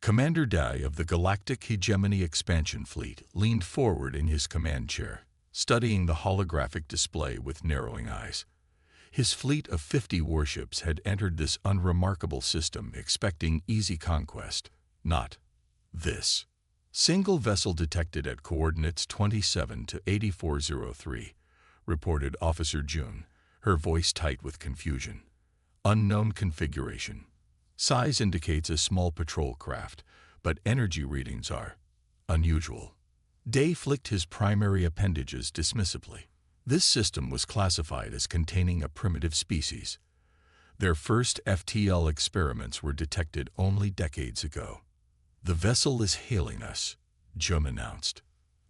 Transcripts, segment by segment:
Commander Dai of the Galactic Hegemony Expansion Fleet leaned forward in his command chair, studying the holographic display with narrowing eyes. His fleet of 50 warships had entered this unremarkable system expecting easy conquest, not this. Single vessel detected at coordinates 27 to 8403, reported Officer June, her voice tight with confusion. Unknown configuration. Size indicates a small patrol craft, but energy readings are unusual. Day flicked his primary appendages dismissively. This system was classified as containing a primitive species. Their first FTL experiments were detected only decades ago. The vessel is hailing us, Jum announced.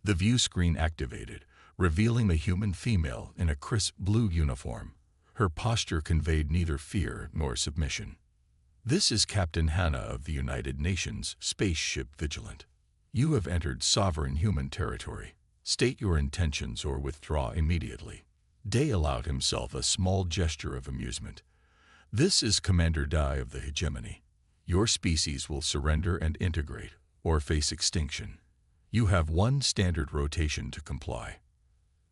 The view screen activated, revealing a human female in a crisp blue uniform. Her posture conveyed neither fear nor submission. This is Captain Hannah of the United Nations Spaceship Vigilant. You have entered sovereign human territory. State your intentions or withdraw immediately. Day allowed himself a small gesture of amusement. This is Commander Dai of the Hegemony. Your species will surrender and integrate, or face extinction. You have one standard rotation to comply.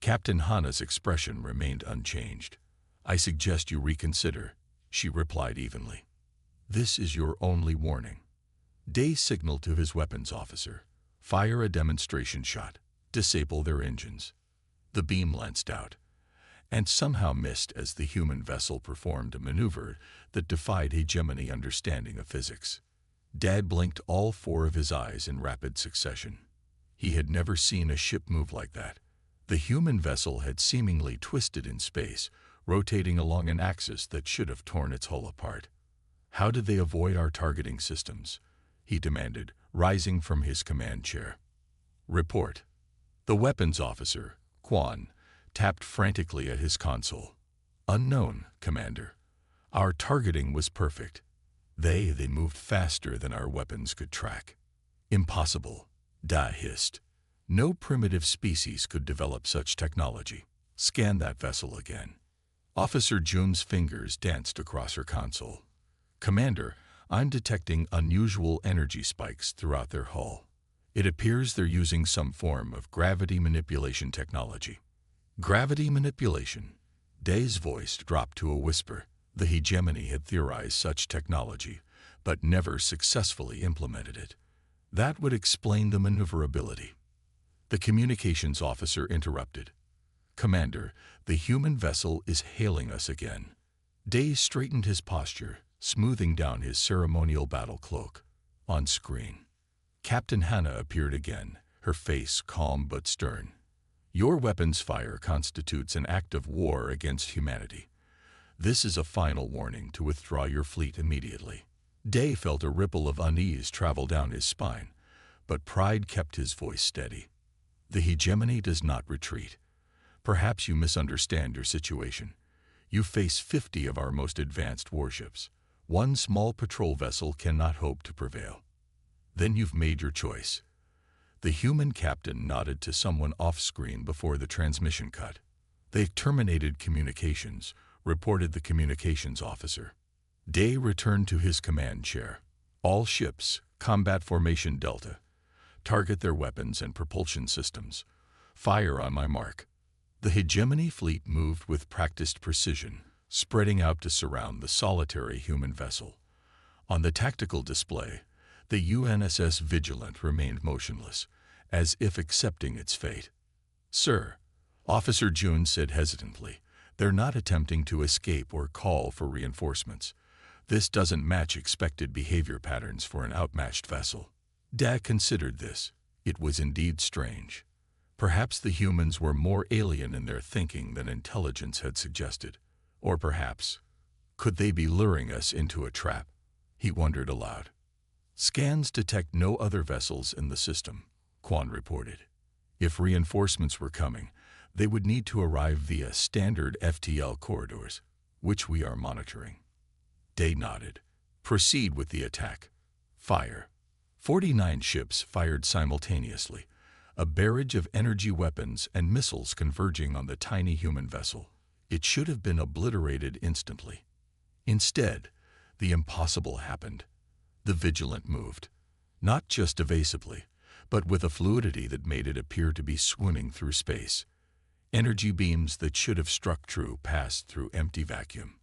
Captain Hannah's expression remained unchanged. I suggest you reconsider, she replied evenly. This is your only warning. Day signaled to his weapons officer. Fire a demonstration shot. Disable their engines. The beam lanced out, and somehow missed as the human vessel performed a maneuver that defied hegemony understanding of physics. Dad blinked all 4 of his eyes in rapid succession. He had never seen a ship move like that. The human vessel had seemingly twisted in space, rotating along an axis that should have torn its hull apart. How did they avoid our targeting systems? He demanded, rising from his command chair. Report. The weapons officer, Quan, tapped frantically at his console. Unknown, Commander. Our targeting was perfect. They moved faster than our weapons could track. Impossible, Dai hissed. No primitive species could develop such technology. Scan that vessel again. Officer June's fingers danced across her console. Commander, I'm detecting unusual energy spikes throughout their hull. It appears they're using some form of gravity manipulation technology. Gravity manipulation? Day's voice dropped to a whisper. The hegemony had theorized such technology, but never successfully implemented it. That would explain the maneuverability. The communications officer interrupted. Commander, the human vessel is hailing us again. Day straightened his posture, smoothing down his ceremonial battle cloak. On screen, Captain Hannah appeared again, her face calm but stern. Your weapons fire constitutes an act of war against humanity. This is a final warning to withdraw your fleet immediately. Day felt a ripple of unease travel down his spine, but pride kept his voice steady. The hegemony does not retreat. Perhaps you misunderstand your situation. You face 50 of our most advanced warships. One small patrol vessel cannot hope to prevail. Then you've made your choice. The human captain nodded to someone off-screen before the transmission cut. They've terminated communications, reported the communications officer. Day returned to his command chair. All ships, combat formation Delta. Target their weapons and propulsion systems. Fire on my mark. The hegemony fleet moved with practiced precision, spreading out to surround the solitary human vessel. On the tactical display, the UNSS Vigilant remained motionless, as if accepting its fate. Sir, Officer June said hesitantly, they're not attempting to escape or call for reinforcements. This doesn't match expected behavior patterns for an outmatched vessel. Dak considered this. It was indeed strange. Perhaps the humans were more alien in their thinking than intelligence had suggested. Or perhaps, could they be luring us into a trap? He wondered aloud. Scans detect no other vessels in the system, Quan reported. If reinforcements were coming, they would need to arrive via standard FTL corridors, which we are monitoring. Day nodded. Proceed with the attack. Fire. 49 ships fired simultaneously, a barrage of energy weapons and missiles converging on the tiny human vessel. It should have been obliterated instantly. Instead, the impossible happened. The Vigilant moved. not just evasively, but with a fluidity that made it appear to be swimming through space. Energy beams that should have struck true passed through empty vacuum.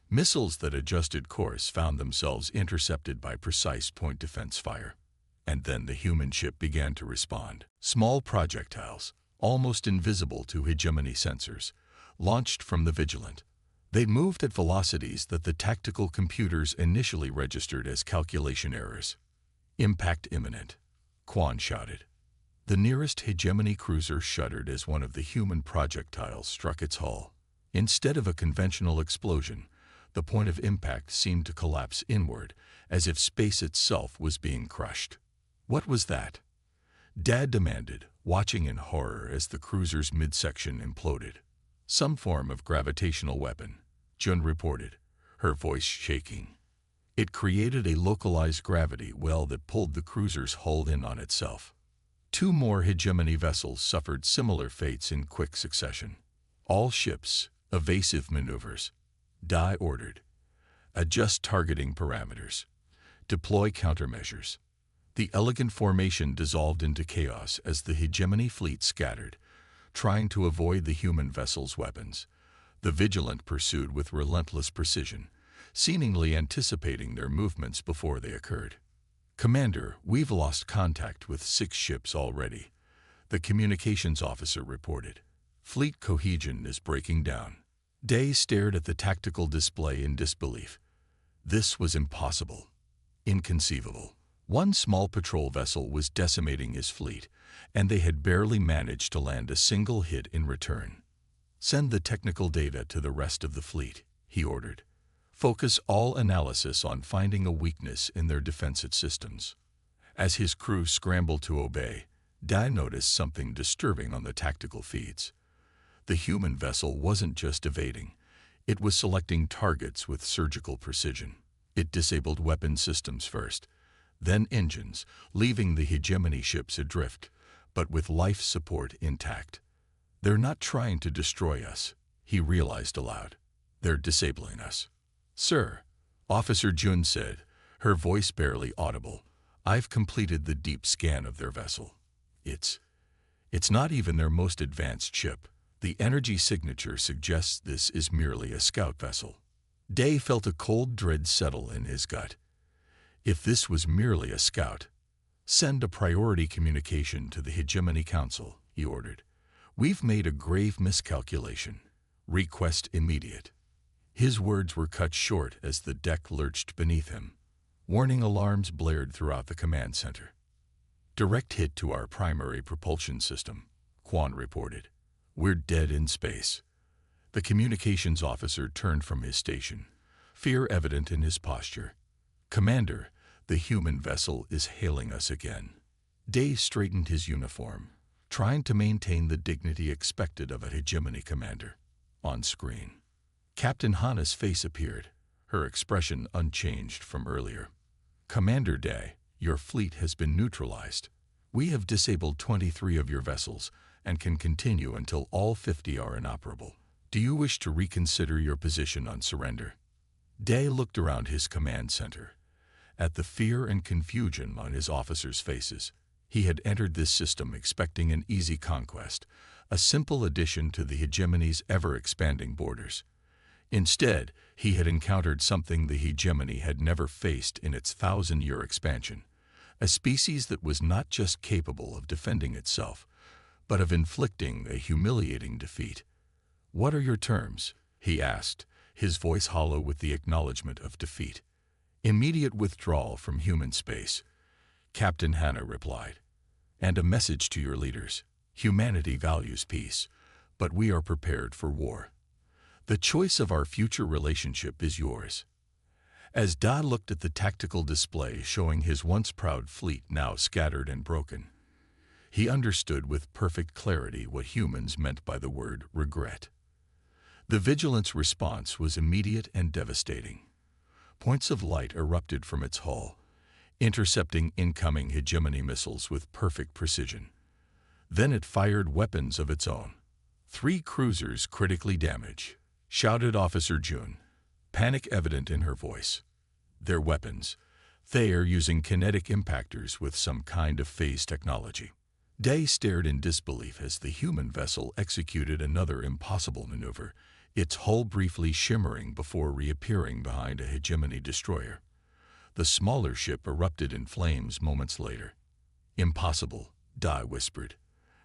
Missiles that adjusted course found themselves intercepted by precise point defense fire. And then the human ship began to respond. Small projectiles, almost invisible to hegemony sensors, launched from the Vigilant. They moved at velocities that the tactical computers initially registered as calculation errors. "Impact imminent," Quan shouted. The nearest hegemony cruiser shuddered as one of the human projectiles struck its hull. Instead of a conventional explosion, the point of impact seemed to collapse inward, as if space itself was being crushed. "What was that?" Dad demanded, watching in horror as the cruiser's midsection imploded. "Some form of gravitational weapon," Jun reported, her voice shaking. It created a localized gravity well that pulled the cruiser's hull in on itself. 2 more hegemony vessels suffered similar fates in quick succession. "All ships, evasive maneuvers," Dai ordered. "Adjust targeting parameters. Deploy countermeasures." The elegant formation dissolved into chaos as the hegemony fleet scattered, trying to avoid the human vessel's weapons. The Vigilant pursued with relentless precision, seemingly anticipating their movements before they occurred. "Commander, we've lost contact with 6 ships already," the communications officer reported. "Fleet cohesion is breaking down." Day stared at the tactical display in disbelief. This was impossible. Inconceivable. 1 small patrol vessel was decimating his fleet, and they had barely managed to land a single hit in return. "Send the technical data to the rest of the fleet," he ordered. "Focus all analysis on finding a weakness in their defensive systems." As his crew scrambled to obey, Dai noticed something disturbing on the tactical feeds. The human vessel wasn't just evading, it was selecting targets with surgical precision. It disabled weapon systems first, then engines, leaving the hegemony ships adrift, but with life support intact. "They're not trying to destroy us," he realized aloud. "They're disabling us." "Sir," Officer Jun said, her voice barely audible, "I've completed the deep scan of their vessel. It's not even their most advanced ship. The energy signature suggests this is merely a scout vessel." Day felt a cold dread settle in his gut. If this was merely a scout, "Send a priority communication to the Hegemony Council," he ordered. "We've made a grave miscalculation. Request immediate." His words were cut short as the deck lurched beneath him. Warning alarms blared throughout the command center. "Direct hit to our primary propulsion system," Quan reported. "We're dead in space." The communications officer turned from his station, fear evident in his posture. "Commander, the human vessel is hailing us again." Day straightened his uniform, trying to maintain the dignity expected of a hegemony commander. On screen, Captain Hana's face appeared, her expression unchanged from earlier. "Commander Day, your fleet has been neutralized. We have disabled 23 of your vessels and can continue until all 50 are inoperable. Do you wish to reconsider your position on surrender?" Day looked around his command center, at the fear and confusion on his officers' faces. He had entered this system expecting an easy conquest, a simple addition to the hegemony's ever-expanding borders. Instead, he had encountered something the hegemony had never faced in its 1,000-year expansion, a species that was not just capable of defending itself, but of inflicting a humiliating defeat. "What are your terms?" he asked, his voice hollow with the acknowledgement of defeat. "Immediate withdrawal from human space," Captain Hana replied. "And a message to your leaders. Humanity values peace, but we are prepared for war. The choice of our future relationship is yours." As Da looked at the tactical display showing his once proud fleet now scattered and broken, he understood with perfect clarity what humans meant by the word regret. The Vigilant's response was immediate and devastating. Points of light erupted from its hull, intercepting incoming hegemony missiles with perfect precision. Then it fired weapons of its own. 3 cruisers critically damaged, shouted Officer Jun, panic evident in her voice. Their weapons, They are using kinetic impactors with some kind of phase technology. Day stared in disbelief as the human vessel executed another impossible maneuver, its hull briefly shimmering before reappearing behind a hegemony destroyer. The smaller ship erupted in flames moments later. Impossible, Dai whispered.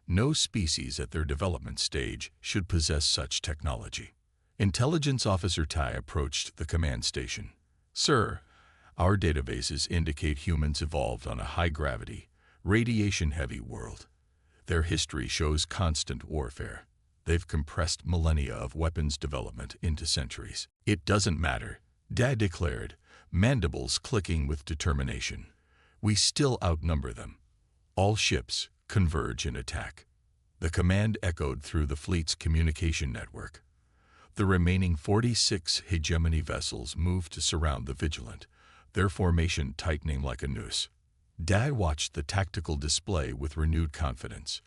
No species at their development stage should possess such technology. Intelligence Officer Tai approached the command station. Sir, our databases indicate humans evolved on a high-gravity, radiation-heavy world. Their history shows constant warfare. They've compressed millennia of weapons development into centuries. It doesn't matter, Dad declared, mandibles clicking with determination. We still outnumber them. All ships converge in attack. The command echoed through the fleet's communication network. The remaining 46 hegemony vessels moved to surround the Vigilant, their formation tightening like a noose. Dad watched the tactical display with renewed confidence.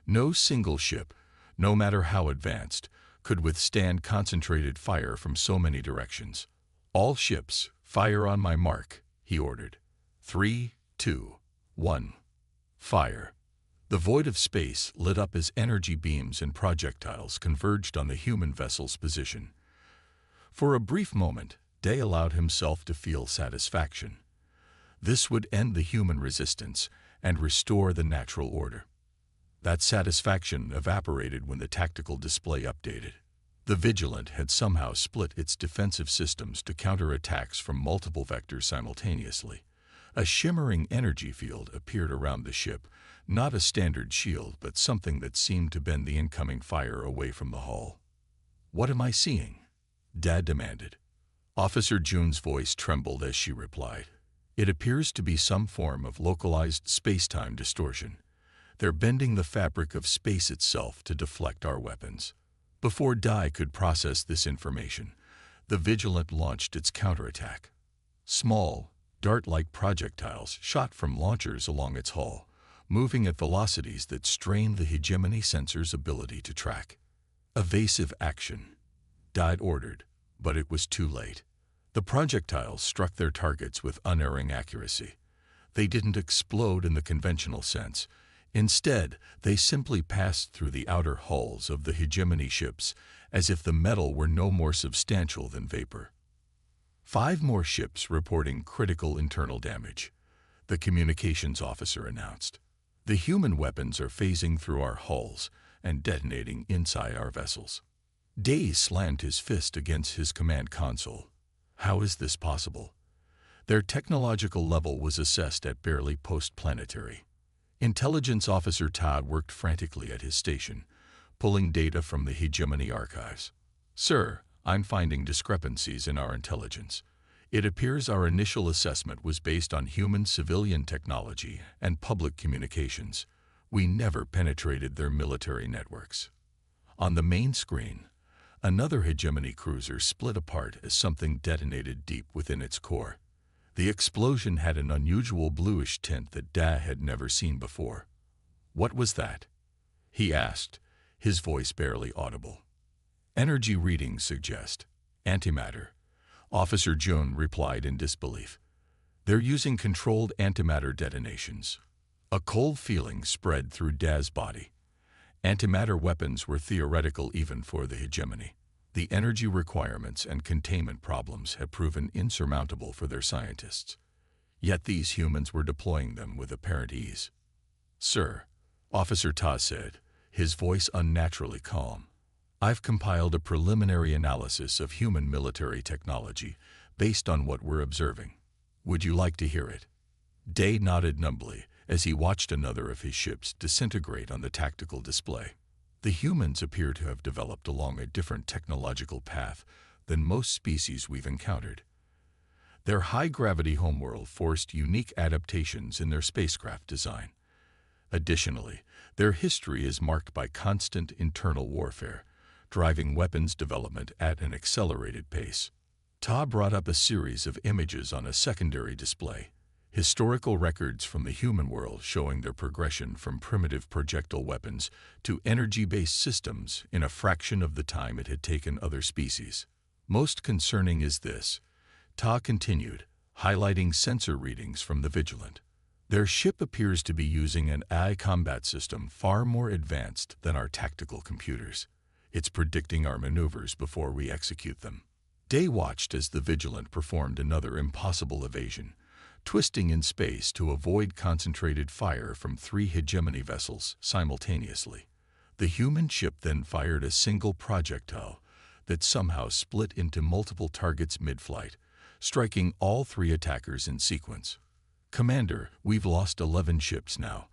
No single ship, no matter how advanced, could withstand concentrated fire from so many directions. All ships, fire on my mark, he ordered. 3, 2, 1. Fire. The void of space lit up as energy beams and projectiles converged on the human vessel's position. For a brief moment, Day allowed himself to feel satisfaction. This would end the human resistance and restore the natural order. That satisfaction evaporated when the tactical display updated. The Vigilant had somehow split its defensive systems to counter attacks from multiple vectors simultaneously. A shimmering energy field appeared around the ship, not a standard shield, but something that seemed to bend the incoming fire away from the hull. What am I seeing? Dad demanded. Officer June's voice trembled as she replied. It appears to be some form of localized space-time distortion. They're bending the fabric of space itself to deflect our weapons. Before Dai could process this information, the Vigilant launched its counterattack. Small, dart-like projectiles shot from launchers along its hull, moving at velocities that strained the hegemony sensor's ability to track. Evasive action, Dai ordered, but it was too late. The projectiles struck their targets with unerring accuracy. They didn't explode in the conventional sense. Instead, they simply passed through the outer hulls of the hegemony ships as if the metal were no more substantial than vapor. 5 more ships reporting critical internal damage, the communications officer announced. The human weapons are phasing through our hulls and detonating inside our vessels. Day slammed his fist against his command console. How is this possible? Their technological level was assessed at barely post-planetary. Intelligence Officer Todd worked frantically at his station, pulling data from the hegemony archives. Sir, I'm finding discrepancies in our intelligence. It appears our initial assessment was based on human civilian technology and public communications. We never penetrated their military networks. On the main screen, another hegemony cruiser split apart as something detonated deep within its core. The explosion had an unusual bluish tint that Da had never seen before. What was that? He asked, his voice barely audible. Energy readings suggest antimatter. Officer June replied in disbelief. They're using controlled antimatter detonations. A cold feeling spread through Da's body. Antimatter weapons were theoretical even for the hegemony. The energy requirements and containment problems had proven insurmountable for their scientists. Yet these humans were deploying them with apparent ease. Sir, Officer Ta said, his voice unnaturally calm. I've compiled a preliminary analysis of human military technology based on what we're observing. Would you like to hear it? Day nodded numbly as he watched another of his ships disintegrate on the tactical display. The humans appear to have developed along a different technological path than most species we've encountered. Their high-gravity homeworld forced unique adaptations in their spacecraft design. Additionally, their history is marked by constant internal warfare, driving weapons development at an accelerated pace. Ta brought up a series of images on a secondary display, historical records from the human world showing their progression from primitive projectile weapons to energy-based systems in a fraction of the time it had taken other species. Most concerning is this, Ta continued, highlighting sensor readings from the Vigilant. Their ship appears to be using an AI combat system far more advanced than our tactical computers. It's predicting our maneuvers before we execute them. Day watched as the Vigilant performed another impossible evasion, twisting in space to avoid concentrated fire from 3 hegemony vessels simultaneously. The human ship then fired a single projectile that somehow split into multiple targets mid-flight, striking all 3 attackers in sequence. "Commander, we've lost 11 ships now,"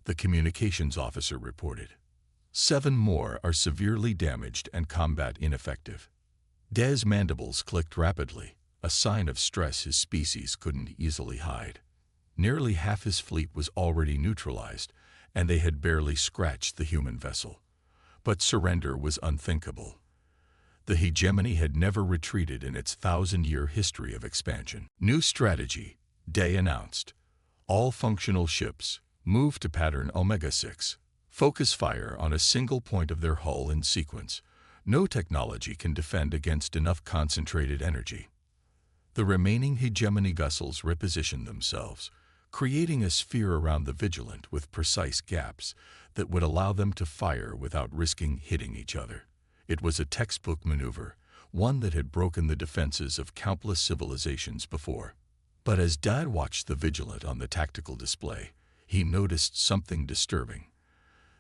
the communications officer reported. 7 more are severely damaged and combat ineffective. Day's mandibles clicked rapidly, a sign of stress his species couldn't easily hide. Nearly half his fleet was already neutralized, and they had barely scratched the human vessel. But surrender was unthinkable. The hegemony had never retreated in its 1,000-year history of expansion. "New strategy," Day announced. "All functional ships move to pattern Omega-6. Focus fire on a single point of their hull in sequence. No technology can defend against enough concentrated energy." The remaining hegemony vessels repositioned themselves, creating a sphere around the Vigilant with precise gaps that would allow them to fire without risking hitting each other. It was a textbook maneuver, one that had broken the defenses of countless civilizations before. But as Dad watched the Vigilant on the tactical display, he noticed something disturbing.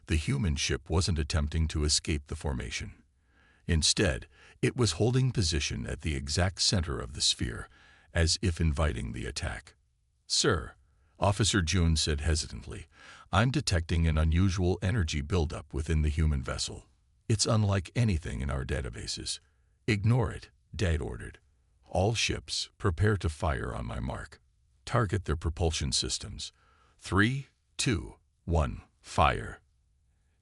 The human ship wasn't attempting to escape the formation. Instead, it was holding position at the exact center of the sphere, as if inviting the attack. "Sir," Officer June said hesitantly, "I'm detecting an unusual energy buildup within the human vessel. It's unlike anything in our databases." "Ignore it," Dad ordered. "All ships, prepare to fire on my mark. Target their propulsion systems. 3, 2, 1, fire."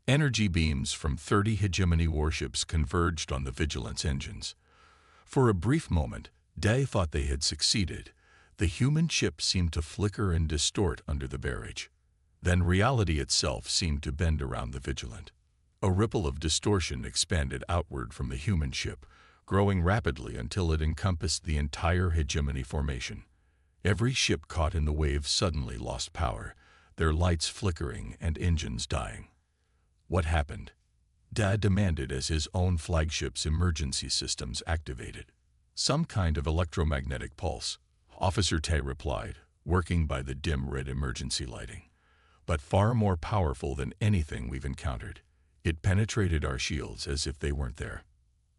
Energy beams from 30 hegemony warships converged on the Vigilant's engines. For a brief moment, Day thought they had succeeded. The human ship seemed to flicker and distort under the barrage. Then reality itself seemed to bend around the Vigilant. A ripple of distortion expanded outward from the human ship, growing rapidly until it encompassed the entire hegemony formation. Every ship caught in the wave suddenly lost power, their lights flickering and engines dying. "What happened?" Dad demanded as his own flagship's emergency systems activated. "Some kind of electromagnetic pulse," Officer Tay replied, working by the dim red emergency lighting. "But far more powerful than anything we've encountered. It penetrated our shields as if they weren't there."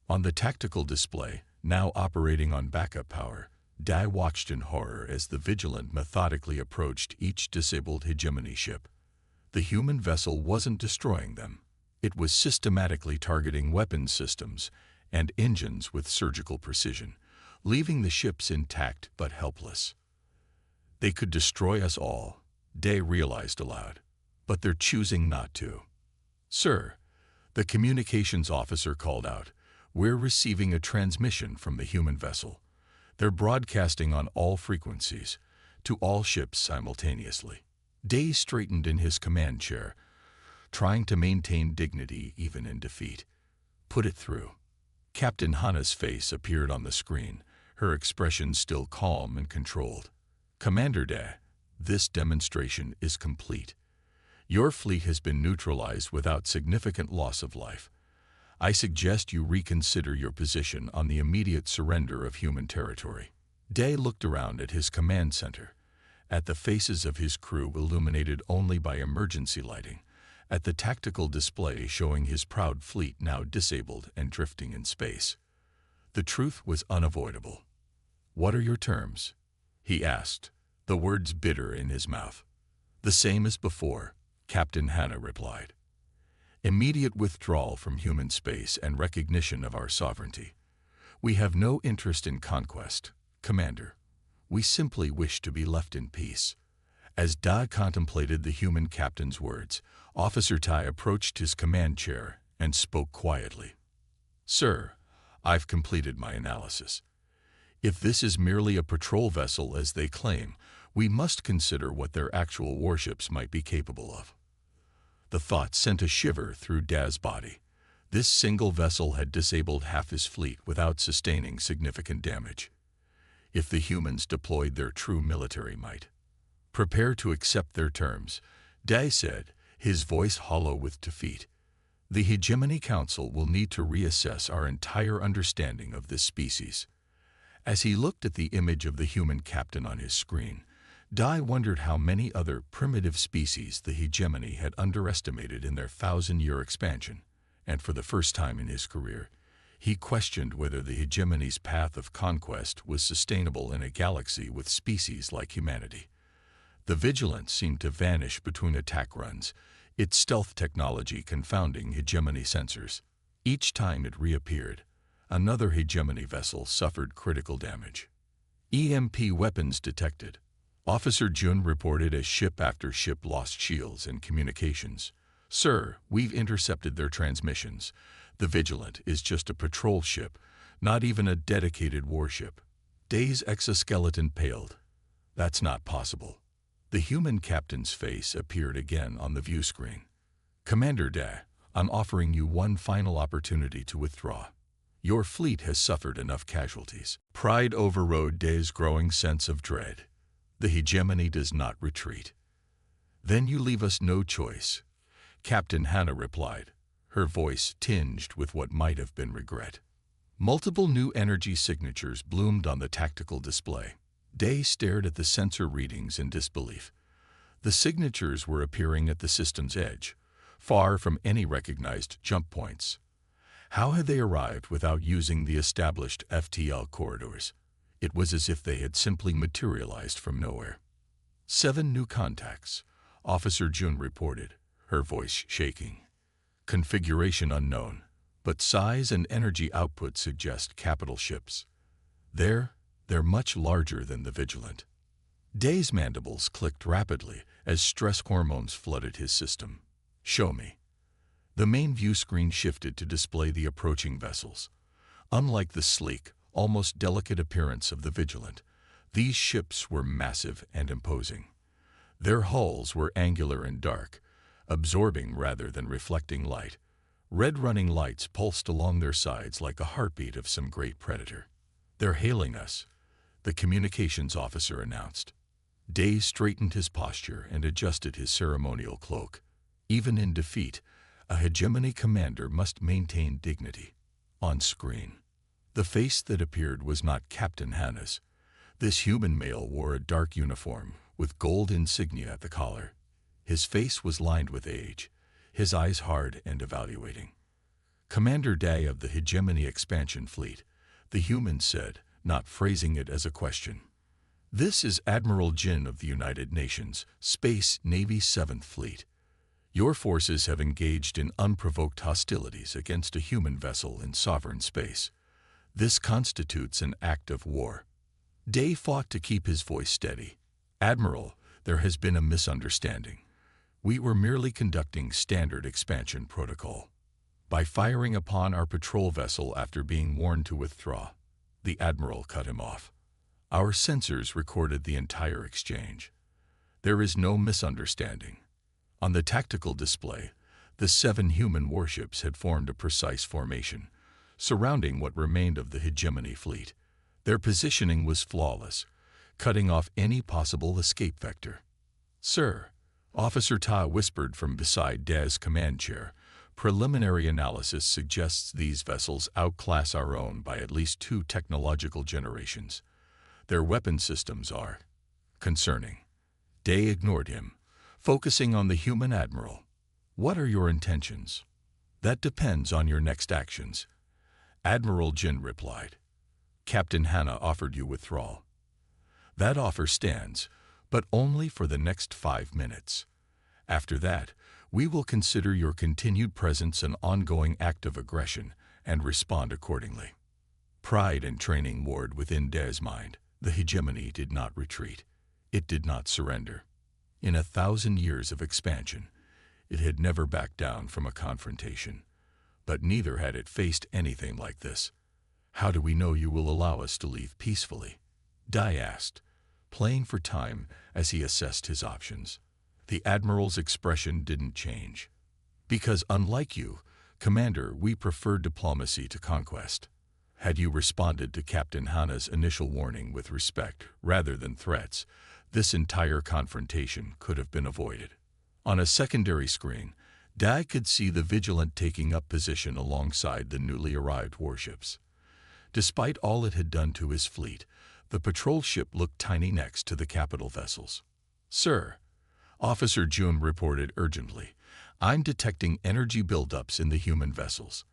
On the tactical display, now operating on backup power, Dai watched in horror as the Vigilant methodically approached each disabled hegemony ship. The human vessel wasn't destroying them. It was systematically targeting weapons systems and engines with surgical precision, leaving the ships intact but helpless. "They could destroy us all," Day realized aloud, "but they're choosing not to." "Sir," the communications officer called out, "we're receiving a transmission from the human vessel. They're broadcasting on all frequencies, to all ships simultaneously." Day straightened in his command chair, trying to maintain dignity even in defeat. "Put it through." Captain Hana's face appeared on the screen, her expression still calm and controlled. "Commander Day, this demonstration is complete. Your fleet has been neutralized without significant loss of life. I suggest you reconsider your position on the immediate surrender of human territory." Day looked around at his command center, at the faces of his crew illuminated only by emergency lighting, at the tactical display showing his proud fleet now disabled and drifting in space. The truth was unavoidable. "What are your terms?" he asked, the words bitter in his mouth. "The same as before," Captain Hana replied. "Immediate withdrawal from human space and recognition of our sovereignty. We have no interest in conquest, Commander. We simply wish to be left in peace." As Da contemplated the human captain's words, Officer Tai approached his command chair and spoke quietly. "Sir, I've completed my analysis. If this is merely a patrol vessel as they claim, we must consider what their actual warships might be capable of." The thought sent a shiver through Da's body. This single vessel had disabled half his fleet without sustaining significant damage. if the humans deployed their true military might. Prepare to accept their terms, Dai said, his voice hollow with defeat. The Hegemony Council will need to reassess our entire understanding of this species. As he looked at the image of the human captain on his screen, Dai wondered how many other primitive species the Hegemony had underestimated in their 1,000-year expansion, and for the first time in his career, he questioned whether the Hegemony's path of conquest was sustainable in a galaxy with species like humanity. The Vigilance seemed to vanish between attack runs, its stealth technology confounding Hegemony sensors. Each time it reappeared, another Hegemony vessel suffered critical damage. EMP weapons detected. Officer Jun reported as ship after ship lost shields and communications. Sir, we've intercepted their transmissions. The Vigilant is just a patrol ship, not even a dedicated warship. Dai's exoskeleton paled. That's not possible. The human captain's face appeared again on the view screen. Commander Dai, I'm offering you one final opportunity to withdraw. Your fleet has suffered enough casualties. Pride overrode Dai's growing sense of dread. The Hegemony does not retreat. Then you leave us no choice, Captain Hannah replied, her voice tinged with what might have been regret. Multiple new energy signatures bloomed on the tactical display. Dai stared at the sensor readings in disbelief. The signatures were appearing at the system's edge, far from any recognized jump points. How had they arrived without using the established FTL corridors? It was as if they had simply materialized from nowhere. 7 new contacts, Officer Jun reported, her voice shaking. Configuration unknown, but size and energy output suggest capital ships. They're much larger than the Vigilant. Dai's mandibles clicked rapidly as stress hormones flooded his system. Show me. The main view screen shifted to display the approaching vessels. Unlike the sleek, almost delicate appearance of the Vigilant, these ships were massive and imposing. Their hulls were angular and dark, absorbing rather than reflecting light. Red running lights pulsed along their sides like a heartbeat of some great predator. They're hailing us, the communications officer announced. Dai straightened his posture and adjusted his ceremonial cloak. Even in defeat, a Hegemony commander must maintain dignity. On screen, the face that appeared was not Captain Hannah's. This human male wore a dark uniform with gold insignia at the collar. His face was lined with age, his eyes hard and evaluating. Commander Dai of the Hegemony expansion fleet, the human said, not phrasing it as a question. This is Admiral Jin of the United Nations, Space Navy 7th Fleet. Your forces have engaged in unprovoked hostilities against a human vessel in sovereign space. This constitutes an act of war. Dai fought to keep his voice steady. Admiral, there has been a misunderstanding. We were merely conducting standard expansion protocol. By firing upon our patrol vessel after being warned to withdraw, the Admiral cut him off. Our sensors recorded the entire exchange. There is no misunderstanding. On the tactical display, the 7 human warships had formed a precise formation, surrounding what remained of the Hegemony fleet. Their positioning was flawless, cutting off any possible escape vector. Sir, Officer Ta whispered from beside Dai's command chair, preliminary analysis suggests these vessels outclass our own by at least 2 technological generations. Their weapon systems are concerning. Dai ignored him, focusing on the human admiral. What are your intentions? That depends on your next actions. Admiral Jin replied. Captain Hannah offered you withdrawal. That offer stands, but only for the next 5 minutes. After that, we will consider your continued presence an ongoing act of aggression and respond accordingly. Pride and training warred within Dai's mind. The Hegemony did not retreat. It did not surrender. In 1,000 years of expansion, it had never backed down from a confrontation. But neither had it faced anything like this. How do we know you will allow us to leave peacefully? Dai asked, playing for time as he assessed his options. The Admiral's expression didn't change. Because unlike you, Commander, we prefer diplomacy to conquest. Had you responded to Captain Hana's initial warning with respect rather than threats, this entire confrontation could have been avoided. On a secondary screen, Dai could see the Vigilant taking up position alongside the newly arrived warships. Despite all it had done to his fleet, the patrol ship looked tiny next to the capital vessels. "Sir," Officer June reported urgently, "I'm detecting energy buildups in the human vessels.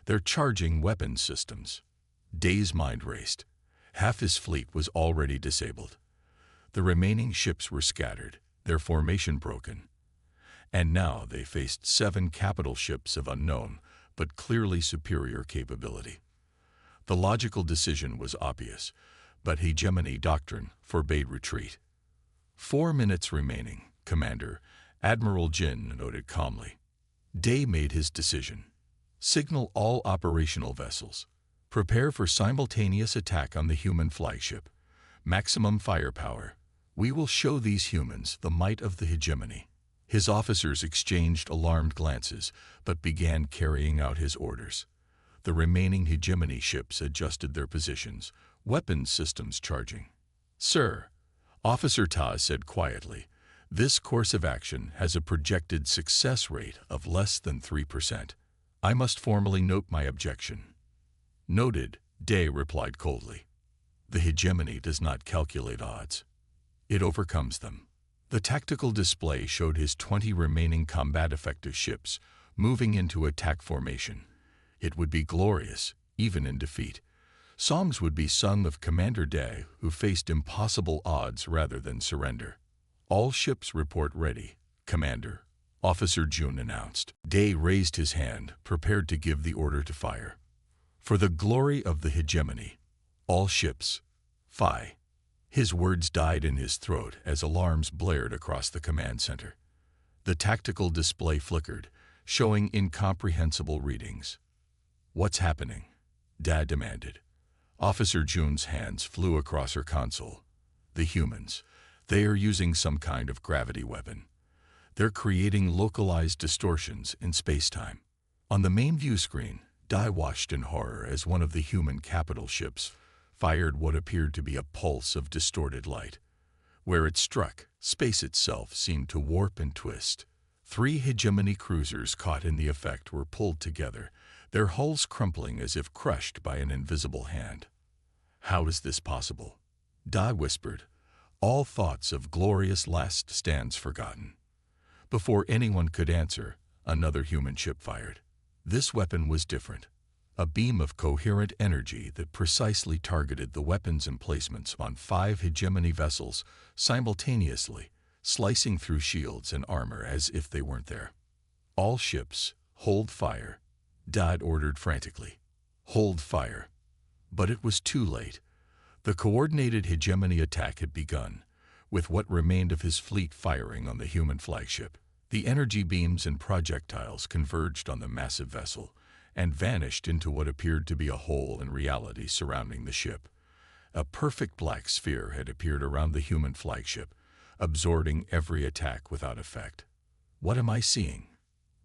They're charging weapons systems." Dai's mind raced. Half his fleet was already disabled. The remaining ships were scattered, their formation broken. And now they faced 7 capital ships of unknown, but clearly superior capability. The logical decision was obvious, but hegemony doctrine forbade retreat. 4 minutes remaining, Commander, Admiral Jin noted calmly. Dai made his decision. Signal all operational vessels. Prepare for simultaneous attack on the human flagship. Maximum firepower. We will show these humans the might of the hegemony. His officers exchanged alarmed glances, but began carrying out his orders. The remaining hegemony ships adjusted their positions, weapons systems charging. "Sir," Officer Ta said quietly, "this course of action has a projected success rate of less than 3%. I must formally note my objection." "Noted," Dai replied coldly. "The hegemony does not calculate odds. It overcomes them." The tactical display showed his 20 remaining combat-effective ships moving into attack formation. It would be glorious, even in defeat. Songs would be sung of Commander Dai, who faced impossible odds rather than surrender. "All ships report ready, Commander," Officer June announced. Dai raised his hand, prepared to give the order to fire. "For the glory of the hegemony, all ships, fire." His words died in his throat as alarms blared across the command center. The tactical display flickered, showing incomprehensible readings. "What's happening?" Dai demanded. Officer June's hands flew across her console. "The humans. They are using some kind of gravity weapon. They're creating localized distortions in space-time." On the main view screen, Dai watched in horror as one of the human capital ships fired what appeared to be a pulse of distorted light. Where it struck, space itself seemed to warp and twist. 3 hegemony cruisers caught in the effect were pulled together, their hulls crumpling as if crushed by an invisible hand. "How is this possible?" Dai whispered, all thoughts of glorious last stands forgotten. Before anyone could answer, another human ship fired. This weapon was different. A beam of coherent energy that precisely targeted the weapons emplacements on 5 hegemony vessels simultaneously, slicing through shields and armor as if they weren't there. "All ships, hold fire," Dai ordered frantically. "Hold fire." But it was too late. The coordinated hegemony attack had begun, with what remained of his fleet firing on the human flagship. The energy beams and projectiles converged on the massive vessel and vanished into what appeared to be a hole in reality surrounding the ship. A perfect black sphere had appeared around the human flagship, absorbing every attack without effect. "What am I seeing?"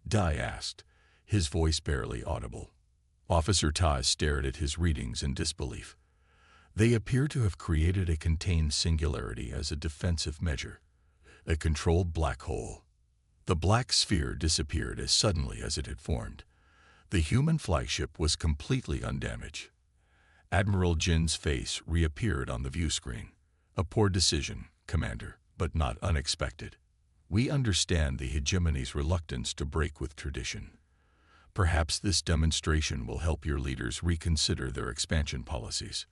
Dai asked, his voice barely audible. Officer Ta stared at his readings in disbelief. They appear to have created a contained singularity as a defensive measure, a controlled black hole. The black sphere disappeared as suddenly as it had formed. The human flagship was completely undamaged. Admiral Jin's face reappeared on the view screen. "A poor decision, Commander, but not unexpected. We understand the hegemony's reluctance to break with tradition. Perhaps this demonstration will help your leaders reconsider their expansion policies."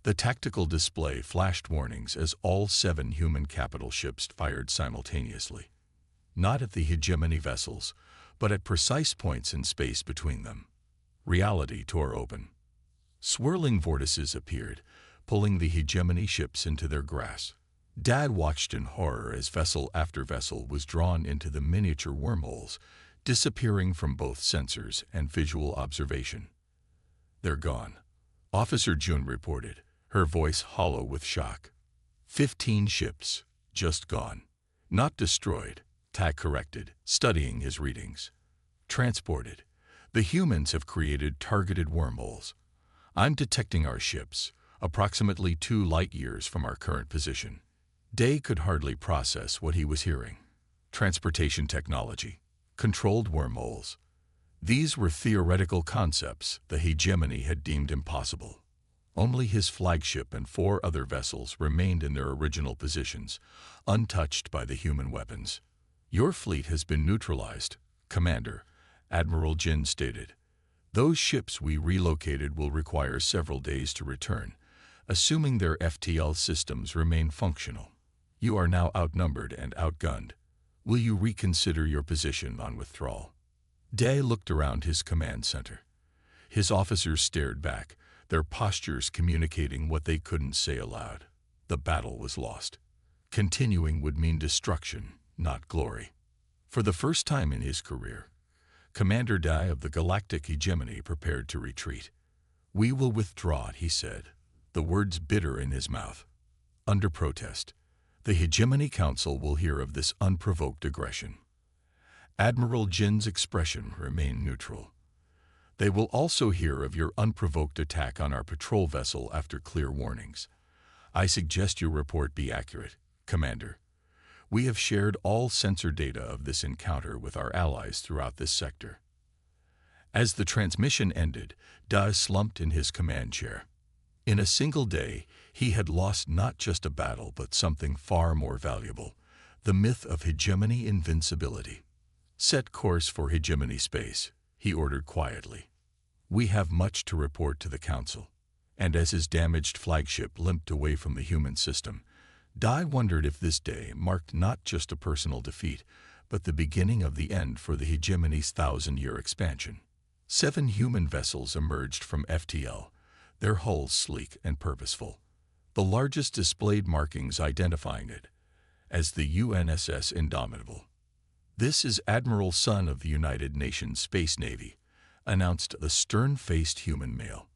The tactical display flashed warnings as all 7 human capital ships fired simultaneously. Not at the hegemony vessels, but at precise points in space between them. Reality tore open. Swirling vortices appeared, pulling the hegemony ships into their grasp. Dai watched in horror as vessel after vessel was drawn into the miniature wormholes, disappearing from both sensors and visual observation. "They're gone," Officer June reported, her voice hollow with shock. 15 ships, just gone. "Not destroyed," Tai corrected, studying his readings. "Transported. The humans have created targeted wormholes. I'm detecting our ships, approximately 2 light-years from our current position. Day could hardly process what he was hearing. Transportation technology, controlled wormholes. These were theoretical concepts the hegemony had deemed impossible. Only his flagship and 4 other vessels remained in their original positions, untouched by the human weapons. Your fleet has been neutralized, Commander, Admiral Jin stated. Those ships we relocated will require several days to return, assuming their FTL systems remain functional. You are now outnumbered and outgunned. Will you reconsider your position on withdrawal? Day looked around his command center. His officers stared back, their postures communicating what they couldn't say aloud. The battle was lost. Continuing would mean destruction, not glory. For the first time in his career, Commander Dai of the Galactic Hegemony prepared to retreat. We will withdraw, he said, the words bitter in his mouth. Under protest, the Hegemony Council will hear of this unprovoked aggression. Admiral Jin's expression remained neutral. They will also hear of your unprovoked attack on our patrol vessel after clear warnings. I suggest your report be accurate, Commander. We have shared all sensor data of this encounter with our allies throughout this sector. As the transmission ended, Dai slumped in his command chair. In a single day, he had lost not just a battle but something far more valuable, the myth of hegemony invincibility. Set course for hegemony space, he ordered quietly. We have much to report to the Council. And as his damaged flagship limped away from the human system, Dai wondered if this day marked not just a personal defeat, but the beginning of the end for the hegemony's 1,000-year expansion. 7 human vessels emerged from FTL, their hulls sleek and purposeful. The largest displayed markings identifying it as the UNSS Indomitable. This is Admiral Sun of the United Nations Space Navy, announced the stern-faced human male.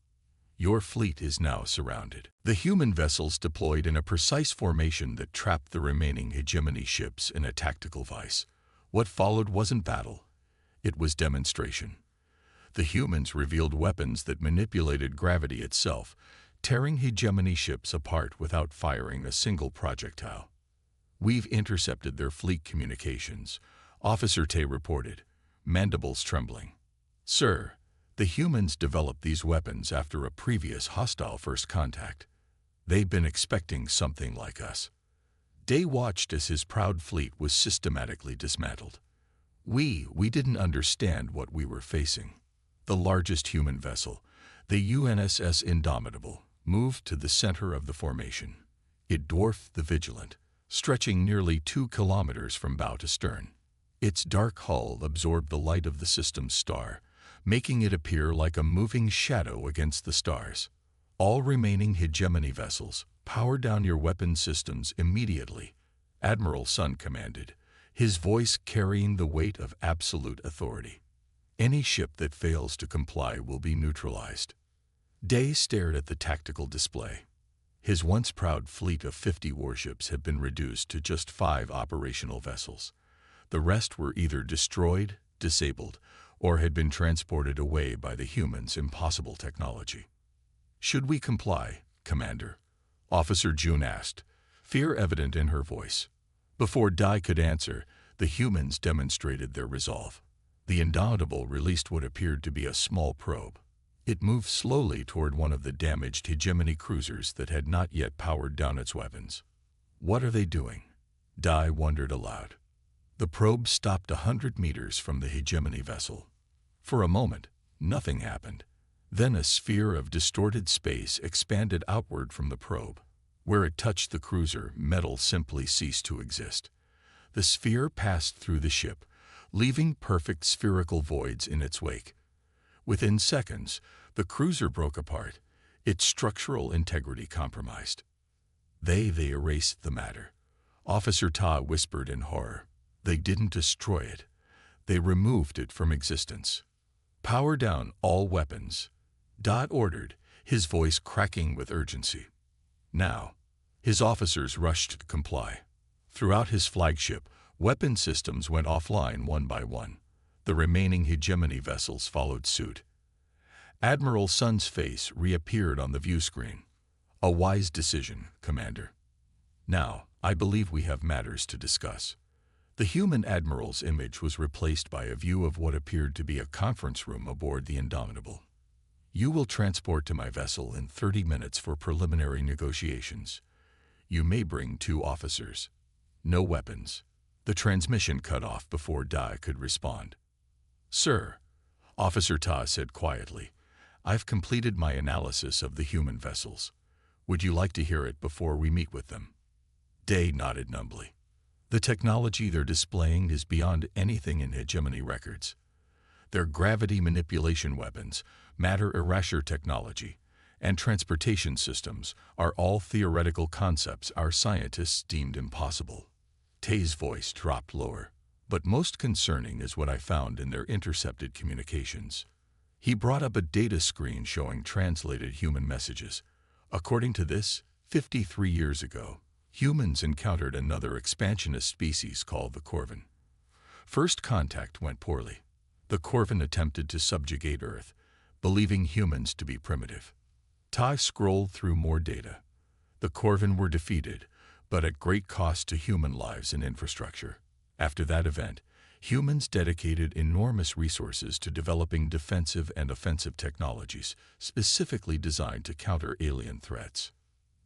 Your fleet is now surrounded. The human vessels deployed in a precise formation that trapped the remaining hegemony ships in a tactical vice. What followed wasn't battle. It was demonstration. The humans revealed weapons that manipulated gravity itself, tearing hegemony ships apart without firing a single projectile. We've intercepted their fleet communications, Officer Tay reported, mandibles trembling. Sir, the humans developed these weapons after a previous hostile first contact. They've been expecting something like us. Day watched as his proud fleet was systematically dismantled. We didn't understand what we were facing. The largest human vessel, the UNSS Indomitable, moved to the center of the formation. It dwarfed the Vigilant, stretching nearly 2 kilometers from bow to stern. Its dark hull absorbed the light of the system's star, making it appear like a moving shadow against the stars. All remaining hegemony vessels, power down your weapon systems immediately, Admiral Sun commanded, his voice carrying the weight of absolute authority. Any ship that fails to comply will be neutralized. Day stared at the tactical display. His once proud fleet of 50 warships had been reduced to just 5 operational vessels. The rest were either destroyed, disabled, or had been transported away by the humans' impossible technology. Should we comply, Commander? Officer June asked, fear evident in her voice. Before Dai could answer, the humans demonstrated their resolve. The Indomitable released what appeared to be a small probe. It moved slowly toward one of the damaged hegemony cruisers that had not yet powered down its weapons. What are they doing? Dai wondered aloud. The probe stopped 100 meters from the hegemony vessel. For a moment, nothing happened. Then a sphere of distorted space expanded outward from the probe. Where it touched the cruiser, metal simply ceased to exist. The sphere passed through the ship, leaving perfect spherical voids in its wake. Within seconds, the cruiser broke apart, its structural integrity compromised. They erased the matter. Officer Ta whispered in horror. They didn't destroy it. They removed it from existence. Power down all weapons. Dot ordered, his voice cracking with urgency. Now, his officers rushed to comply. Throughout his flagship, weapon systems went offline one by one. The remaining hegemony vessels followed suit. Admiral Sun's face reappeared on the view screen. A wise decision, Commander. Now, I believe we have matters to discuss. The human admiral's image was replaced by a view of what appeared to be a conference room aboard the Indomitable. You will transport to my vessel in 30 minutes for preliminary negotiations. You may bring 2 officers. No weapons. The transmission cut off before Dai could respond. Sir, Officer Ta said quietly, I've completed my analysis of the human vessels. Would you like to hear it before we meet with them? Day nodded numbly. The technology they're displaying is beyond anything in hegemony records. Their gravity manipulation weapons, matter erasure technology, and transportation systems are all theoretical concepts our scientists deemed impossible. Tay's voice dropped lower. But most concerning is what I found in their intercepted communications. He brought up a data screen showing translated human messages. According to this, 53 years ago, humans encountered another expansionist species called the Corvin. First contact went poorly. The Corvin attempted to subjugate Earth, believing humans to be primitive. Tai scrolled through more data. The Corvin were defeated, but at great cost to human lives and infrastructure. After that event, humans dedicated enormous resources to developing defensive and offensive technologies, specifically designed to counter alien threats.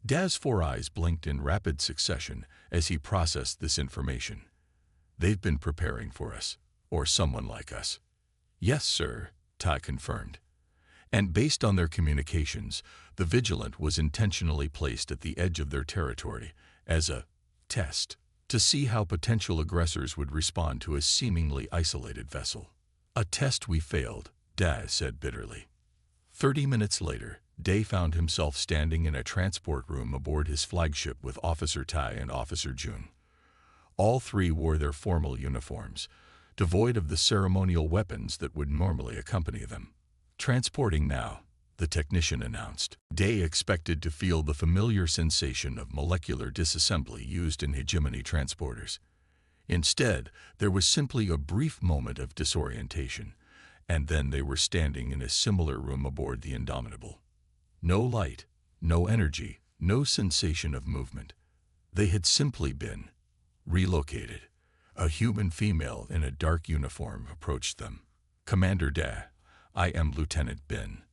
Daz's 4 eyes blinked in rapid succession as he processed this information. They've been preparing for us, or someone like us. Yes, sir, Tai confirmed. And based on their communications, the Vigilant was intentionally placed at the edge of their territory as a test to see how potential aggressors would respond to a seemingly isolated vessel. A test we failed, Daz said bitterly. 30 minutes later, Day found himself standing in a transport room aboard his flagship with Officer Tai and Officer Jun. All 3 wore their formal uniforms, devoid of the ceremonial weapons that would normally accompany them. Transporting now, the technician announced. Day expected to feel the familiar sensation of molecular disassembly used in hegemony transporters. Instead, there was simply a brief moment of disorientation, and then they were standing in a similar room aboard the Indomitable. No light, no energy, no sensation of movement. They had simply been relocated. A human female in a dark uniform approached them. Commander Da, I am Lieutenant Bin.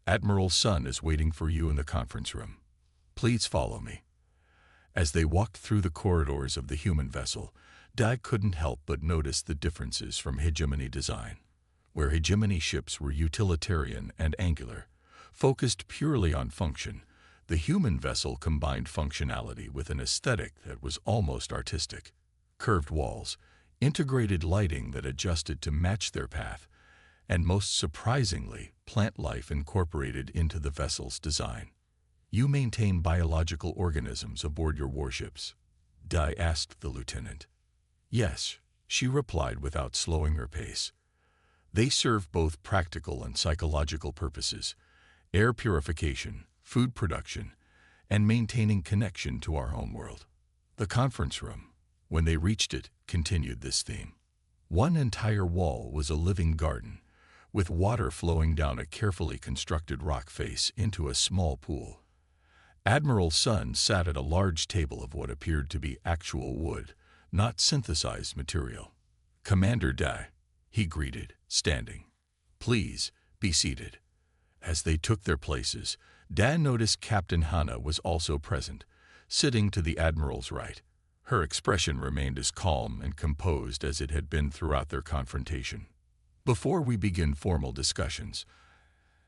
Admiral Sun is waiting for you in the conference room. Please follow me. As they walked through the corridors of the human vessel, Da couldn't help but notice the differences from hegemony design. Where hegemony ships were utilitarian and angular, focused purely on function, the human vessel combined functionality with an aesthetic that was almost artistic. Curved walls, integrated lighting that adjusted to match their path, and most surprisingly, plant life incorporated into the vessel's design. You maintain biological organisms aboard your warships? Dai asked the lieutenant. Yes, she replied without slowing her pace. They serve both practical and psychological purposes: air purification, food production, and maintaining connection to our homeworld. The conference room, when they reached it, continued this theme. One entire wall was a living garden, with water flowing down a carefully constructed rock face into a small pool. Admiral Sun sat at a large table of what appeared to be actual wood, not synthesized material. Commander Dai, he greeted, standing. Please, be seated. As they took their places, Dan noticed Captain Hana was also present, sitting to the Admiral's right. Her expression remained as calm and composed as it had been throughout their confrontation. Before we begin formal discussions,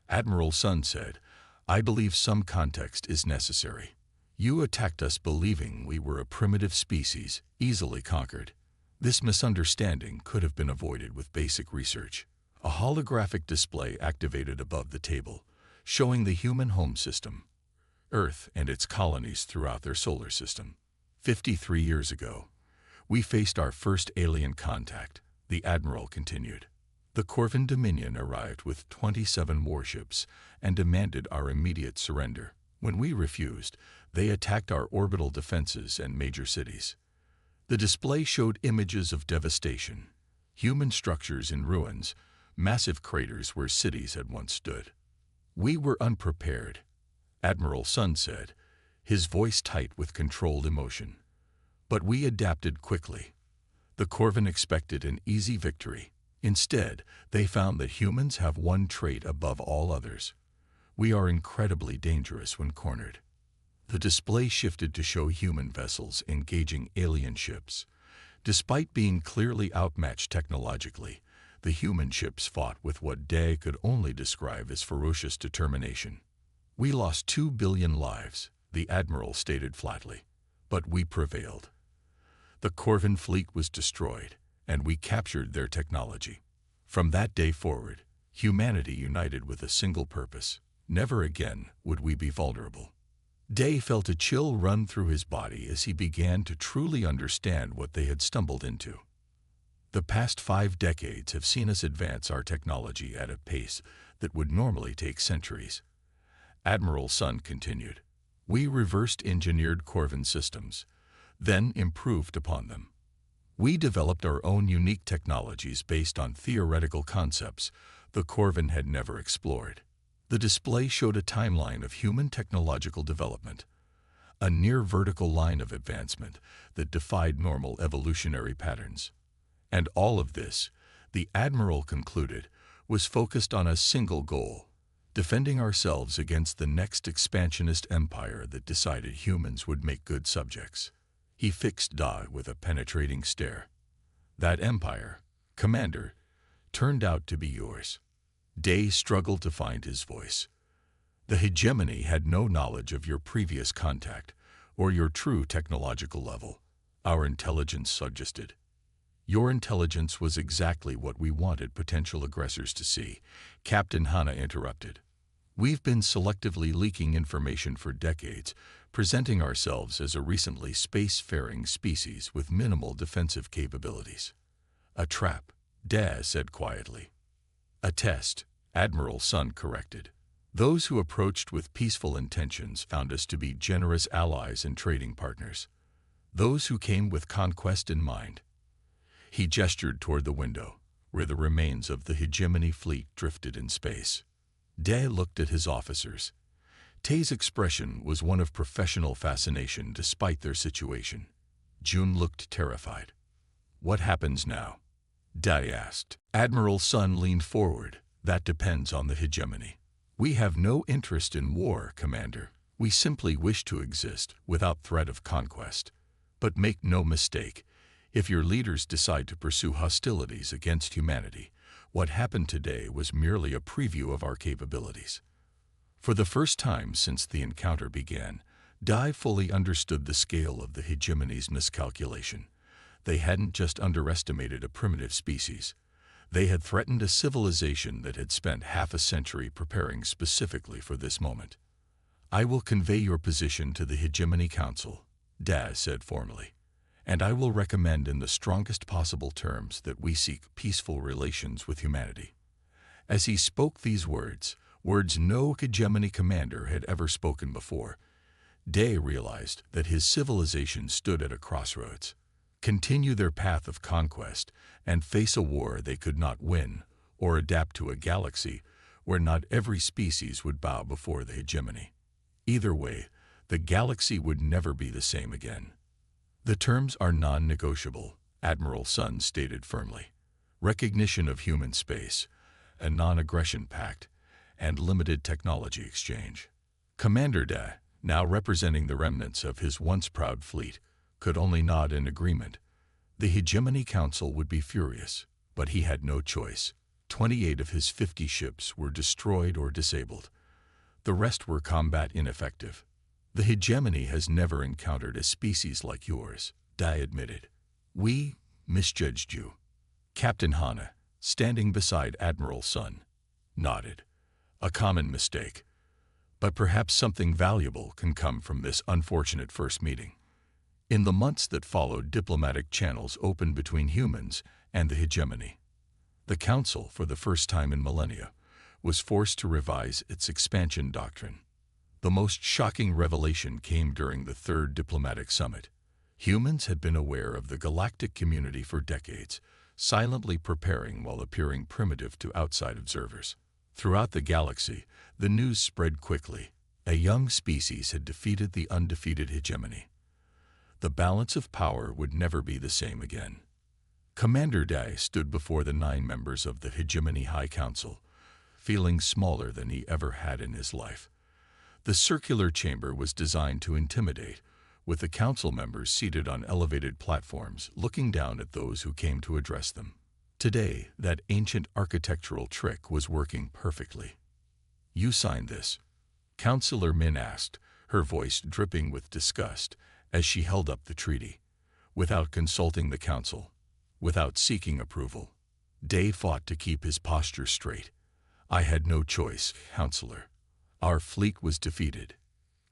Admiral Sun said, I believe some context is necessary. You attacked us believing we were a primitive species, easily conquered. This misunderstanding could have been avoided with basic research. A holographic display activated above the table, showing the human home system, Earth and its colonies throughout their solar system. 53 years ago, we faced our first alien contact, the Admiral continued. The Corvin Dominion arrived with 27 warships and demanded our immediate surrender. When we refused, they attacked our orbital defenses and major cities. The display showed images of devastation, human structures in ruins, massive craters where cities had once stood. "We were unprepared," Admiral Sun said, his voice tight with controlled emotion. "But we adapted quickly." The Corvin expected an easy victory. Instead, they found that humans have one trait above all others. We are incredibly dangerous when cornered. The display shifted to show human vessels engaging alien ships. Despite being clearly outmatched technologically, the human ships fought with what Day could only describe as ferocious determination. "We lost 2 billion lives," the Admiral stated flatly, "but we prevailed. The Corvin fleet was destroyed, and we captured their technology." From that day forward, humanity united with a single purpose. Never again would we be vulnerable. Day felt a chill run through his body as he began to truly understand what they had stumbled into. The past 5 decades have seen us advance our technology at a pace that would normally take centuries. Admiral Sun continued. "We reversed engineered Corvin systems, then improved upon them. We developed our own unique technologies based on theoretical concepts the Corvin had never explored." The display showed a timeline of human technological development, a near-vertical line of advancement that defied normal evolutionary patterns. And all of this, the Admiral concluded, was focused on a single goal: defending ourselves against the next expansionist empire that decided humans would make good subjects. He fixed Da with a penetrating stare. "That empire, Commander, turned out to be yours." Day struggled to find his voice. "The hegemony had no knowledge of your previous contact or your true technological level," our intelligence suggested. "Your intelligence was exactly what we wanted potential aggressors to see," Captain Hana interrupted. "We've been selectively leaking information for decades, presenting ourselves as a recently space-faring species with minimal defensive capabilities." "A trap," Daz said quietly. "A test," Admiral Sun corrected. "Those who approached with peaceful intentions found us to be generous allies and trading partners. Those who came with conquest in mind." He gestured toward the window, where the remains of the hegemony fleet drifted in space. Day looked at his officers. Tay's expression was one of professional fascination despite their situation. June looked terrified. "What happens now?" Day asked. Admiral Sun leaned forward. "That depends on the hegemony. We have no interest in war, Commander. We simply wish to exist without threat of conquest. But make no mistake, if your leaders decide to pursue hostilities against humanity, what happened today was merely a preview of our capabilities." For the first time since the encounter began, Dai fully understood the scale of the hegemony's miscalculation. They hadn't just underestimated a primitive species. They had threatened a civilization that had spent half a century preparing specifically for this moment. "I will convey your position to the Hegemony Council," Daz said formally, "and I will recommend in the strongest possible terms that we seek peaceful relations with humanity." As he spoke these words no hegemony commander had ever spoken before, Day realized that his civilization stood at a crossroads. Continue their path of conquest and face a war they could not win, or adapt to a galaxy where not every species would bow before the hegemony. Either way, the galaxy would never be the same again. "The terms are non-negotiable," Admiral Sun stated firmly. "Recognition of human space, a non-aggression pact, and limited technology exchange." Commander Da, now representing the remnants of his once proud fleet, could only nod in agreement. The Hegemony Council would be furious, but he had no choice. 28 of his 50 ships were destroyed or disabled. The rest were combat ineffective. "The hegemony has never encountered a species like yours," Dai admitted. "We misjudged you." Captain Hana, standing beside Admiral Sun, nodded. "A common mistake. But perhaps something valuable can come from this unfortunate first meeting." In the months that followed, diplomatic channels opened between humans and the hegemony. The Council, for the first time in millennia, was forced to revise its expansion doctrine. The most shocking revelation came during the Third Diplomatic Summit. Humans had been aware of the galactic community for decades, silently preparing while appearing primitive to outside observers. Throughout the galaxy, the news spread quickly. A young species had defeated the undefeated hegemony. The balance of power would never be the same again. Commander Dai stood before the 9 members of the Hegemony High Council, feeling smaller than he ever had in his life. The circular chamber was designed to intimidate, with the council members seated on elevated platforms looking down at those who came to address them. Today, that ancient architectural trick was working perfectly. "You signed this?" Councillor Min asked, her voice dripping with disgust as she held up the treaty. "Without consulting the council, without seeking approval." Day fought to keep his posture straight. "I had no choice, Councillor. Our fleet was defeated.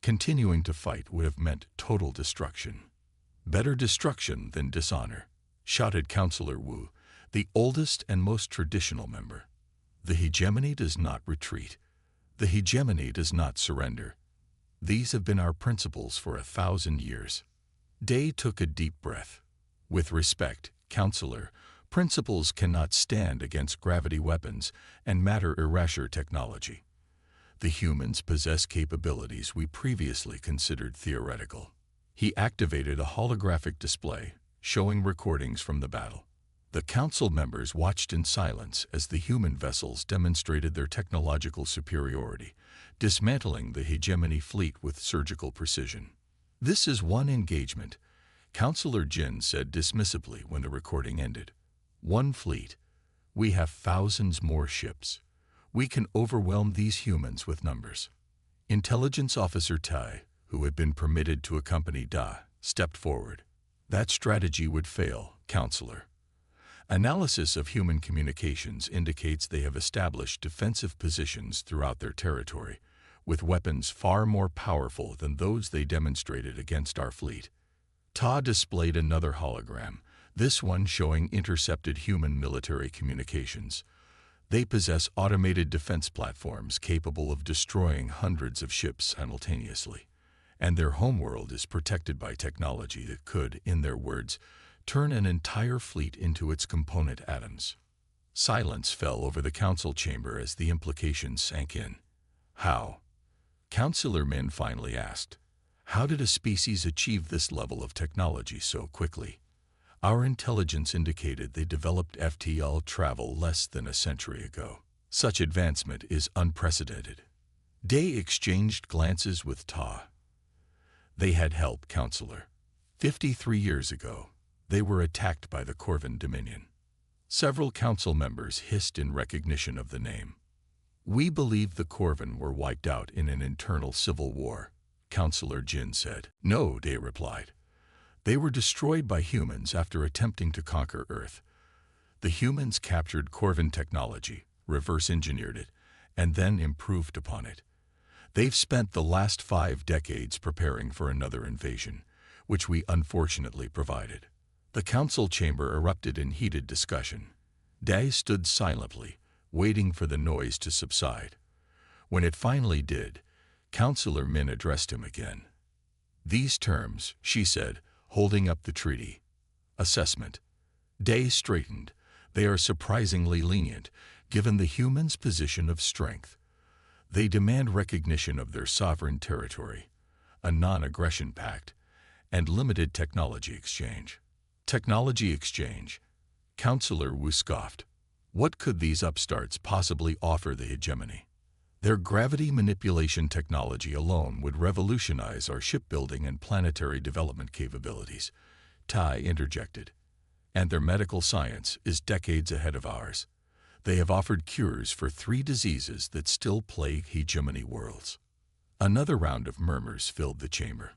Continuing to fight would have meant total destruction." "Better destruction than dishonor," shouted Councillor Wu, the oldest and most traditional member. "The hegemony does not retreat. The hegemony does not surrender. These have been our principles for 1,000 years." Day took a deep breath. "With respect, Councillor, principles cannot stand against gravity weapons and matter-erasure technology. The humans possess capabilities we previously considered theoretical." He activated a holographic display, showing recordings from the battle. The council members watched in silence as the human vessels demonstrated their technological superiority, dismantling the hegemony fleet with surgical precision. "This is one engagement," Councillor Jin said dismissively when the recording ended. "One fleet. We have thousands more ships. We can overwhelm these humans with numbers." Intelligence Officer Tai, who had been permitted to accompany Da, stepped forward. "That strategy would fail, Councillor. Analysis of human communications indicates they have established defensive positions throughout their territory, with weapons far more powerful than those they demonstrated against our fleet." Ta displayed another hologram, this one showing intercepted human military communications. "They possess automated defense platforms capable of destroying hundreds of ships simultaneously, and their homeworld is protected by technology that could, in their words, turn an entire fleet into its component atoms." Silence fell over the council chamber as the implications sank in. "How?" Councillor Min finally asked. "How did a species achieve this level of technology so quickly?" "Our intelligence indicated they developed FTL travel less than a century ago. Such advancement is unprecedented." Day exchanged glances with Ta. "They had help, Councillor. 53 years ago, they were attacked by the Corvan Dominion." Several council members hissed in recognition of the name. "We believe the Corvan were wiped out in an internal civil war," Councillor Jin said. "No," Day replied. "They were destroyed by humans after attempting to conquer Earth. The humans captured Corvan technology, reverse-engineered it, and then improved upon it. They've spent the last 5 decades preparing for another invasion, which we unfortunately provided." The council chamber erupted in heated discussion. Day stood silently, waiting for the noise to subside. When it finally did, Councillor Min addressed him again. "These terms," she said, holding up the treaty. "Assessment." Day straightened. "They are surprisingly lenient, given the humans' position of strength. They demand recognition of their sovereign territory, a non-aggression pact, and limited technology exchange." "Technology exchange?" Councillor Wu scoffed. "What could these upstarts possibly offer the hegemony?" "Their gravity manipulation technology alone would revolutionize our shipbuilding and planetary development capabilities," Tai interjected. "And their medical science is decades ahead of ours. They have offered cures for 3 diseases that still plague hegemony worlds." Another round of murmurs filled the chamber.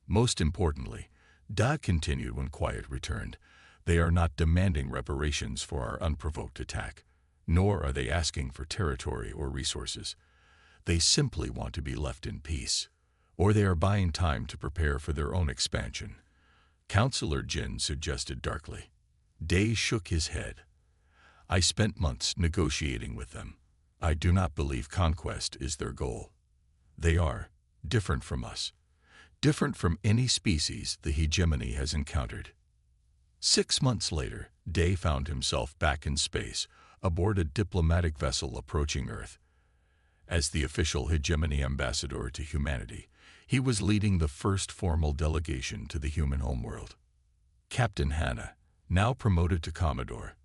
"Most importantly," Da continued when quiet returned, "they are not demanding reparations for our unprovoked attack, nor are they asking for territory or resources. They simply want to be left in peace, or they are buying time to prepare for their own expansion," Councillor Jin suggested darkly. Day shook his head. "I spent months negotiating with them. I do not believe conquest is their goal. They are different from us, different from any species the hegemony has encountered." 6 months later, Day found himself back in space, aboard a diplomatic vessel approaching Earth. As the official hegemony ambassador to humanity, he was leading the first formal delegation to the human homeworld. Captain Hannah, now promoted to Commodore,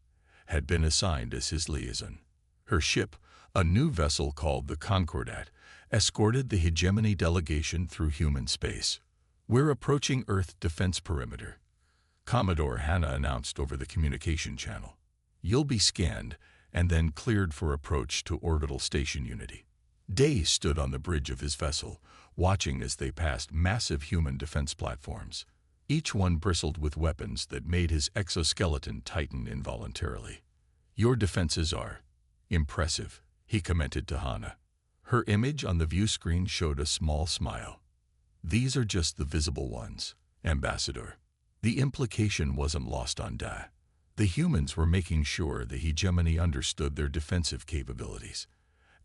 had been assigned as his liaison. Her ship, a new vessel called the Concordat, escorted the hegemony delegation through human space. "We're approaching Earth defense perimeter," Commodore Hannah announced over the communication channel. "You'll be scanned and then cleared for approach to Orbital Station Unity." Day stood on the bridge of his vessel, watching as they passed massive human defense platforms. Each one bristled with weapons that made his exoskeleton tighten involuntarily. "Your defenses are impressive," he commented to Hannah. Her image on the view screen showed a small smile. "These are just the visible ones, Ambassador." The implication wasn't lost on Da. The humans were making sure the hegemony understood their defensive capabilities.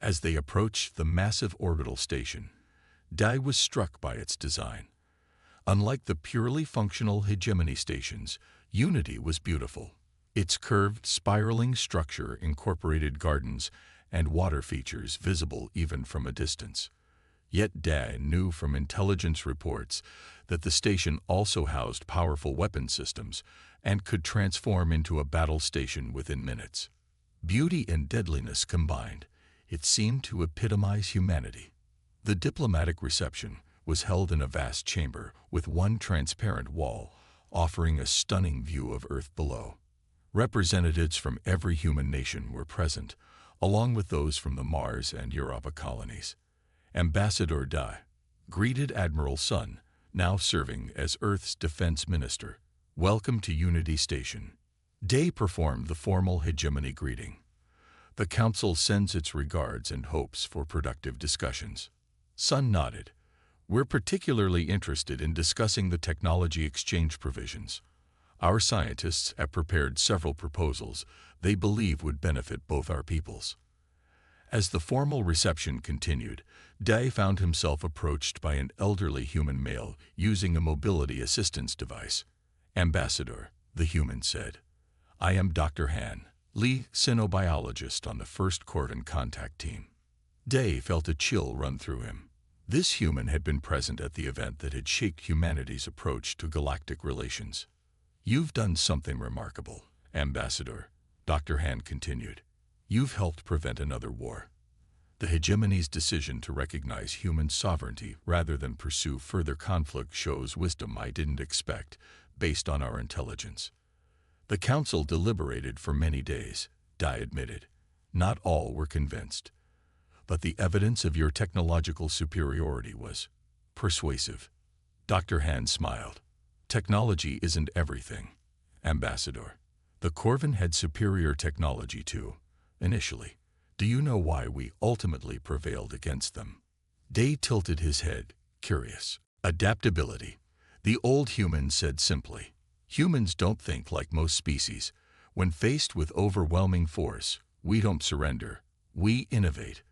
As they approached the massive orbital station, Da was struck by its design. Unlike the purely functional hegemony stations, Unity was beautiful. Its curved, spiraling structure incorporated gardens and water features visible even from a distance. Yet Da knew from intelligence reports that the station also housed powerful weapon systems and could transform into a battle station within minutes. Beauty and deadliness combined, it seemed to epitomize humanity. The diplomatic reception was held in a vast chamber with one transparent wall, offering a stunning view of Earth below. Representatives from every human nation were present, along with those from the Mars and Europa colonies. Ambassador Da greeted Admiral Sun, now serving as Earth's defense minister. "Welcome to Unity Station." Day performed the formal hegemony greeting. "The Council sends its regards and hopes for productive discussions." Sun nodded. "We're particularly interested in discussing the technology exchange provisions. Our scientists have prepared several proposals they believe would benefit both our peoples." As the formal reception continued, Day found himself approached by an elderly human male using a mobility assistance device. "Ambassador," the human said, "I am Dr. Han, lead cynobiologist on the First Corvin contact team." Day felt a chill run through him. This human had been present at the event that had shaped humanity's approach to galactic relations. "You've done something remarkable, Ambassador," Dr. Han continued. "You've helped prevent another war. The hegemony's decision to recognize human sovereignty rather than pursue further conflict shows wisdom I didn't expect, based on our intelligence." "The Council deliberated for many days," Dai admitted. "Not all were convinced. But the evidence of your technological superiority was persuasive." Dr. Han smiled. "Technology isn't everything, Ambassador. The Corvin had superior technology too, initially. Do you know why we ultimately prevailed against them?" Day tilted his head, curious. "Adaptability," the old human said simply. "Humans don't think like most species. When faced with overwhelming force, we don't surrender. We innovate.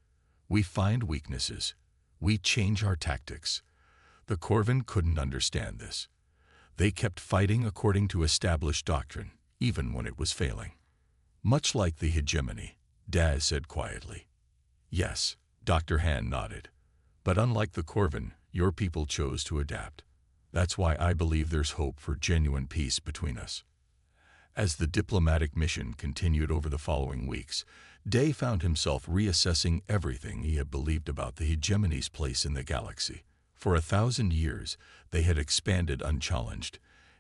We find weaknesses. We change our tactics." The Corvin couldn't understand this. They kept fighting according to established doctrine, even when it was failing. "Much like the hegemony," Daz said quietly. "Yes," Dr. Han nodded. "But unlike the Corvin, your people chose to adapt. That's why I believe there's hope for genuine peace between us." As the diplomatic mission continued over the following weeks, Day found himself reassessing everything he had believed about the hegemony's place in the galaxy. For 1,000 years, they had expanded unchallenged,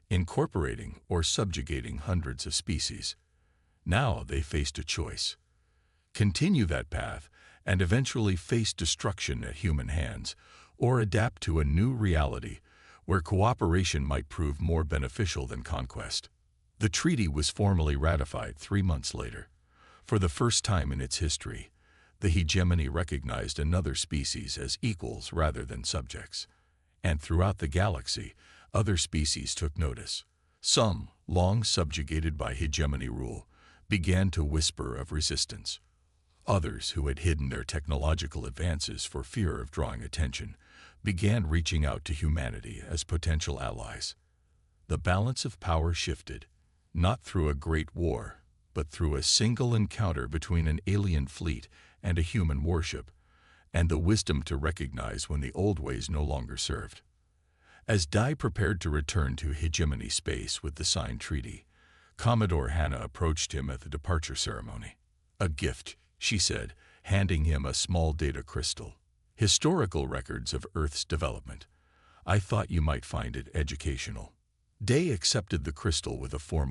incorporating or subjugating hundreds of species. Now they faced a choice: continue that path and eventually face destruction at human hands, or adapt to a new reality where cooperation might prove more beneficial than conquest. The treaty was formally ratified 3 months later. For the first time in its history, the hegemony recognized another species as equals rather than subjects. And throughout the galaxy, other species took notice. Some, long subjugated by hegemony rule, began to whisper of resistance. Others, who had hidden their technological advances for fear of drawing attention, began reaching out to humanity as potential allies. The balance of power shifted, not through a great war, but through a single encounter between an alien fleet and a human warship, and the wisdom to recognize when the old ways no longer served. As Dai prepared to return to hegemony space with the signed treaty, Commodore Hannah approached him at the departure ceremony. "A gift," she said, handing him a small data crystal. "Historical records of Earth's development. I thought you might find it educational." Day accepted the crystal with a formal